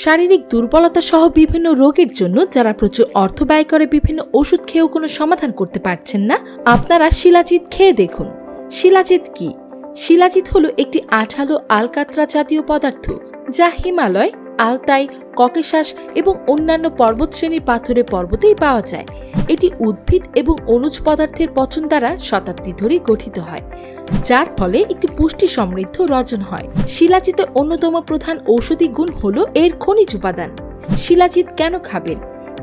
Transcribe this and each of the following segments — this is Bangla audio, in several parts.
শারীরিক দুর্বলতা সহ বিভিন্ন রোগের জন্য যারা প্রচুর অর্থ ব্যয় করে বিভিন্ন ওষুধ খেয়েও কোনো সমাধান করতে পারছেন না, আপনারা শিলাজিৎ খেয়ে দেখুন। শিলাজিৎ কি? শিলাজিৎ হলো একটি আঠালো আলকাতরা জাতীয় পদার্থ যা হিমালয়, আলতাই, ককেশাস এবং অন্যান্য পর্বতশ্রেণীর পাথুরে পর্বতেই পাওয়া যায়। এটি উদ্ভিদ এবং অনুজ পদার্থের পচন দ্বারা শতাব্দী ধরে গঠিত হয়, যার ফলে একটি পুষ্টি সমৃদ্ধ রজন হয়। শিলাজিতের অন্যতম প্রধান ঔষধি গুণ হল এর খনিজ উপাদান। শিলাজিৎ কেন খাবেন?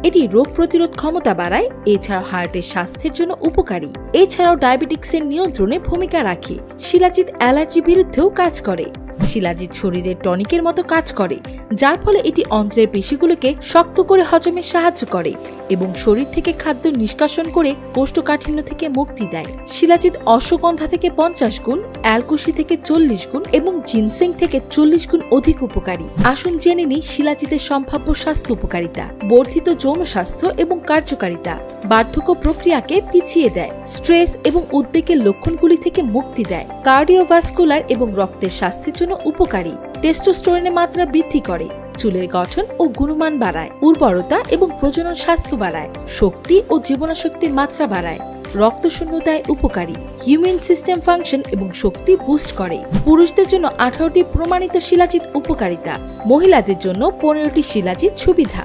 এটি রোগ প্রতিরোধ ক্ষমতা বাড়ায়, এছাড়াও হার্টের স্বাস্থ্যের জন্য উপকারী। এছাড়াও ডায়াবেটিক্সের নিয়ন্ত্রণে ভূমিকা রাখে। শিলাজিৎ অ্যালার্জি বিরুদ্ধেও কাজ করে। শিলাজিৎ শরীরের টনিকের মতো কাজ করে, যার ফলে এটি অন্ত্রের পেশিগুলোকে শক্ত করে হজমে সাহায্য করে এবং শরীর থেকে খাদ্য নিষ্কাশন করে কোষ্ঠকাঠিন্য থেকে মুক্তি দেয়। শিলাজিৎ অশ্বগন্ধা থেকে 50 গুণ, অ্যালকুশি থেকে 40 গুণ এবং জিনসেং থেকে 40 গুণ অধিক উপকারী। আসুন জেনে নিই শিলাজিতের সম্ভাব্য স্বাস্থ্য উপকারিতা। বর্ধিত যৌন স্বাস্থ্য এবং কার্যকারিতা, বার্ধক্য প্রক্রিয়াকে পিছিয়ে দেয়, স্ট্রেস এবং উদ্বেগের লক্ষণগুলি থেকে মুক্তি দেয়, কার্ডিওভাস্কুলার এবং রক্তের স্বাস্থ্যের জন্য উপকারী, টেস্টোস্টেরনের মাত্রা বৃদ্ধি করে, চুলের গঠন ও গুণমান বাড়ায়, উর্বরতা এবং প্রজনন স্বাস্থ্য বাড়ায়, শক্তি ও জীবনীশক্তির মাত্রা বাড়ায়, রক্তশূন্যতায় উপকারী, হিউম্যান সিস্টেম ফাংশন এবং শক্তি বুস্ট করে। পুরুষদের জন্য 18টি প্রমাণিত শিলাজিৎ উপকারিতা, মহিলাদের জন্য 15টি শিলাজিৎ সুবিধা।